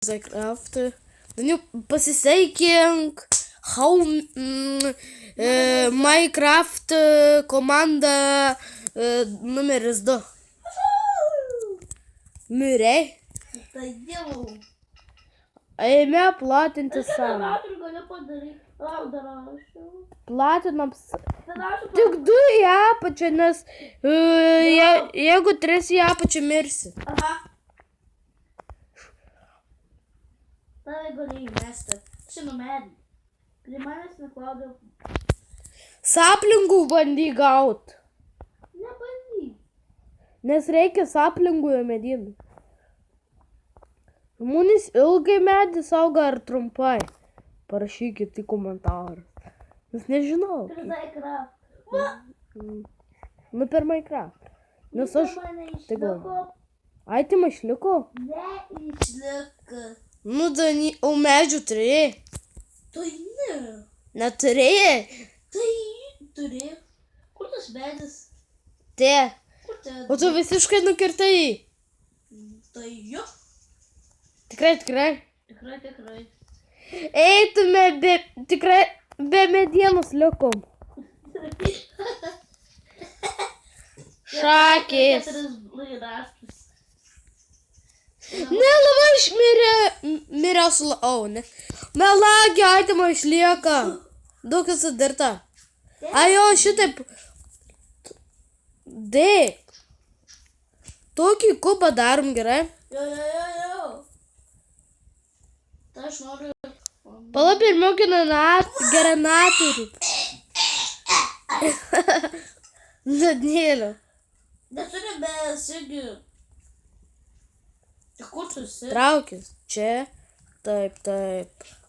Minecraft. Daniel, pasiseikink Minecraft komanda numeris 2. Mirei. Tai jau. Eime platinti Aš savo. generatorių galiu padaryti. Lauk, dar rašiau. Platinam. Rašiau, Tik 2 į apačią, nes jeigu 3 į apačią mirsi. Aha. Tave gali įmesti. Šinu medį. Prie manęs neklaudau. Saplingų bandy gaut. Nebandyk. Nes reikia saplingų medynų. Žmonės ilgai medį saugo ar trumpai? Parašykit į komentarus. Nes nežinau. Per Minecraft. Va. Nu per Minecraft. Nes aš... Mane Tai gal. išliko. Ai, tai išliko? Neišliko. Nu, Dani, o medžių turėjai? Tai ne. Neturėjai? Tai turi. Kur tas medis? Te. Kur ten? O tu visiškai nukirtai jį? Tai jo. Tikrai, tikrai. Tikrai. Eitume tikrai be medienos likom. Šakės. Ne, labai mirė su ne. Melagio atima išlieka. Daug sudirta. Ajo, šitaip. Dėk. Tokį kubą darom gerai. Jo. Tai aš noriu. Pala pirmiau generatorių. Danielio. Neturi be sigių. Tai kur tu esi? Traukis. Čia. Taip.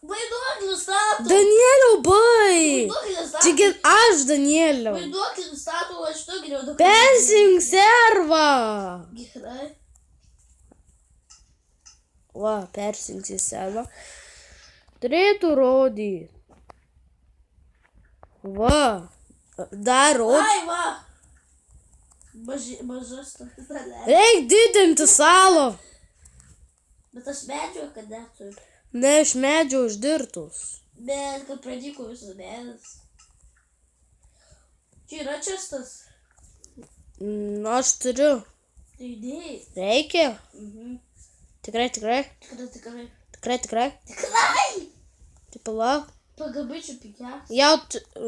Vaiduoklį statų. Danielio, bai. Vaiduoklį statų. Čia aš, Danielio. Vaiduoklį statų, aš tu geriau daug. Persijung servą. Gerai. Va, persijungsi servą. Turėtų rodyti. Va. Dar rodyti. Ai, va. Mažas toks salė. Reik didinti salą. Bet aš medžio, kad neturiu. Ne iš medžio uždirtus. Bet kad pradyko visas medis. Čia yra čestas. Aš turiu. Tai idėjai. Reikia? Tikrai. Tikrai. Tai palauk. Pagabyčiau pikias. Jau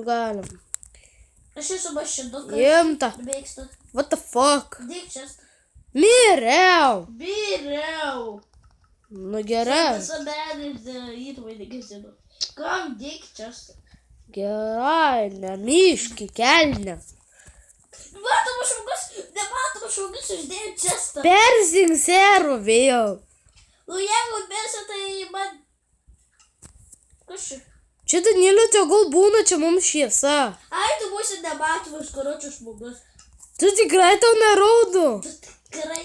galim. Aš esu mašinukas. Imta. Mėgstu. What the fuck? Dėk čestą. Miriau. Biriau. Nu gerai. Visą medį įtumai negazinu. Kam dėk čestą? Gerai, nemiški kelne. Nematomas žmogus uždėjo čestą. Persing servą vėl. Nu jeigu mėsi, tai man... Kas čia? Čia Danielio tegul būna, čia mums šviesa. Ai, tu būsi nematomas karočių žmogus. Tu tikrai tau nerodo. Tikrai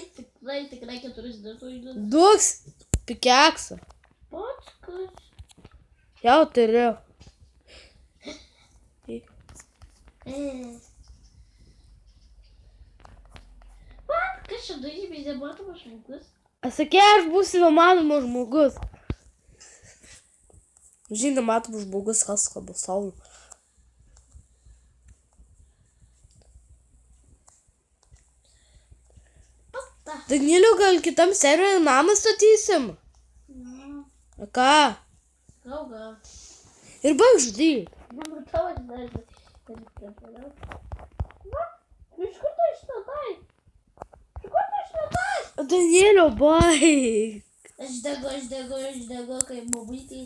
4 dienų. Duoks pikeksą. Pats kas? Jau turiu. Pat, kas čia dažymės nematomas žmogus? Sakė, aš būsiu nematomas žmogus. Žinai, nematomas žmogus, kas kalba saulė. Danielio, gal kitam serveriui namą statysim? A ką? Gal. Ir baigždy. Nematau, aš dar. Va, iš kur tu išnaudai? Danielio, baig. Aš degu, kaip bobytė.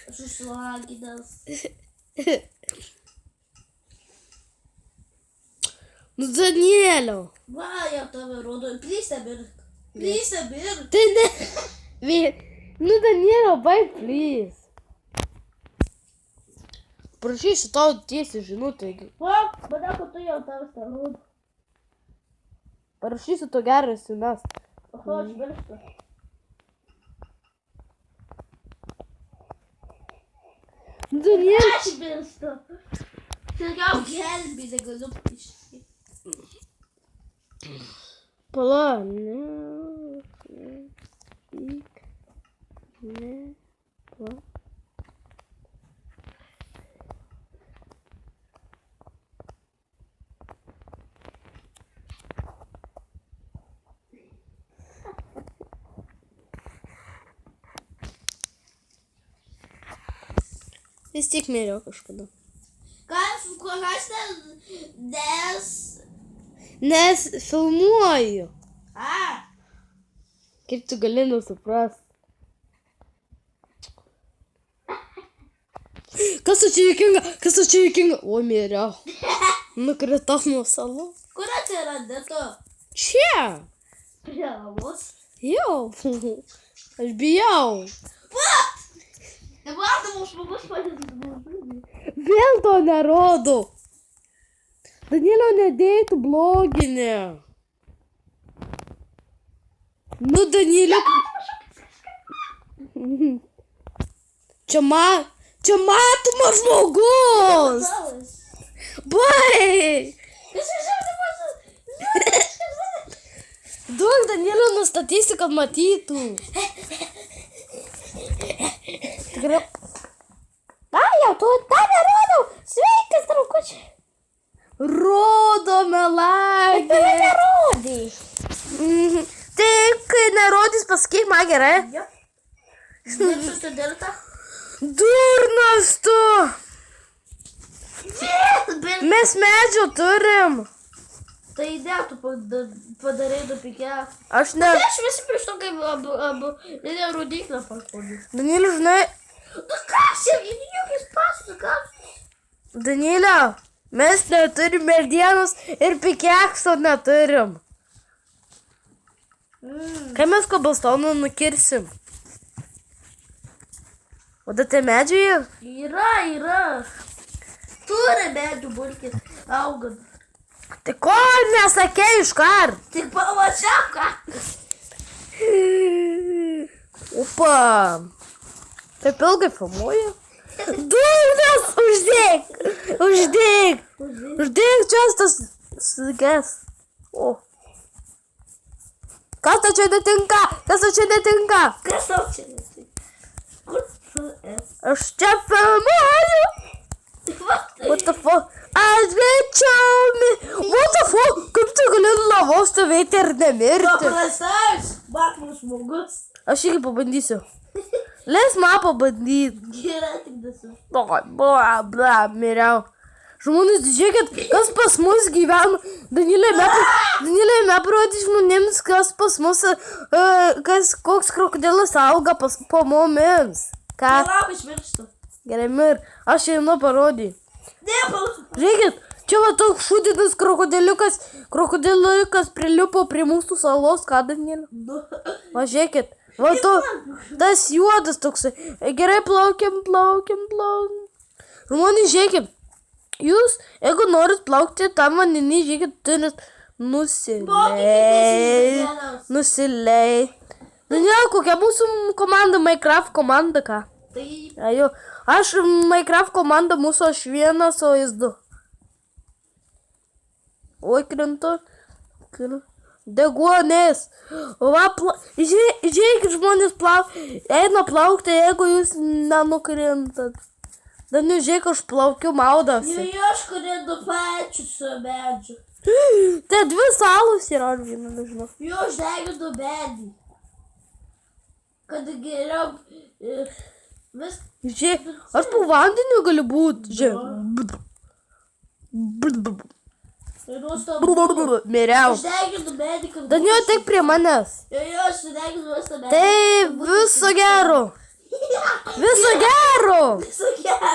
Aš užsilaginęs. Nu, Danielio. Va, jau tave rodo. Plysę mirk. Tai ne. Nu, Danielio, baig, please. Prašysiu tau tiesiai žinutę. Va, manau, kad tu jau tavęs tą rodo. Parašysiu to geras siunas. Oho, aš mirštu. Danielio. Aš mirštu. Tai gal gelbį, negaliu išskirti. Pala, ne. Ne. Pla. Vis tiek mėriau kažkada. Kas ten 10? Nes filmuoju. A, Kaip tu gali nesuprast? Kas tu čia juokinga? Kas tu čia juokinga? O, mėriau. Nukritau nuo salos. kur atsirandi tu? Čia. Prie lavos. Jau. Aš bijau. Nevaldomų žmogus padės. Vėl to nerodo. Danielio nedėjai, tu bloginė. Nu, Danielio. Čia matomas žmogus. Bai. Kas Duok Danielio nustatysi, kad matytų. Tikrai. Jau, tu tą nerodau. Sveikas, draugučiai. Rodo melagį. nerodai? Tai, kai nerodys, pasakyk man gerai. Jo. Dirbsiu su dirta. Durnas tu. Mes medžio turim. Tai idėja, tu padarai du pikę. Aš ne. Aš visi prieš to, kaip abu didelę rodiklę paškodį. Danielė, žinai. Nu kas jau, įdėjokis pasakas. Danielė, mes neturim medienos ir pikekso neturim. Kai mes kobalstoną nukirsim. O da tie medžiai? Yra. Turi medžių bulkis, augant. Tai ko nesakei iškart? Tik pamačiau, ką. Opa. Taip ilgai filmuoju? Durnas, uždėk. Uždėk čia tas suges. O. Kas tau čia netinka? Kas tau čia nesi? Kur tu esi? Aš čia filmuoju. What the fuck? Aš greičiau. What the fuck? Kaip tu gali lavos stovėti ir nemirti? Paprastas, bakmas žmogus. Aš irgi pabandysiu. Leis man pabandyti. Yra tik dasu. Bla, miriau. Žmonės, žiūrėkit, kas pas mus gyvena. Danielė, neparodys žmonėms, kas pas mus, koks krokodilas auga po mumis. Ką? Palauk, išmirštu. Gerai, mir. Aš einu parodį. Ne, palauk. Žiūrėkit, čia va toks šūdinas krokodiliukas prilipo prie mūsų salos. Ką, Danielė? Nu. Va, žiūrėkit. Va, tas juodas toksai. Gerai, plaukiam. Žmonės, žiūrėkit. Jūs, jeigu norit plaukti tam vandenį, žiūrėkit, turit nusilei. Daniel, kokia mūsų komanda? Minecraft komanda, ką? Tai Ajo, aš Minecraft komanda mūsų, aš vienas, o jis du. Oi, krintu. Deguonės. Va, žiūrėkit, žmonės eina plaukti, jeigu jūs nenukrintat. Daniel, žiūrėk, aš plaukiu, maudausi. aš kurindu pačiu su medžiu. Tai dvi salos yra, aš vieną nežinau. Aš deginu medį. Kad geriau vis... Žiūrėk, aš po vandeniu galiu būti. Žiūrėk. Miriau. Aš deginu medį, kad... Daniel, tik prie manęs. Aš deginu visą medį. Tai viso gero. Viso gero. Viso gero.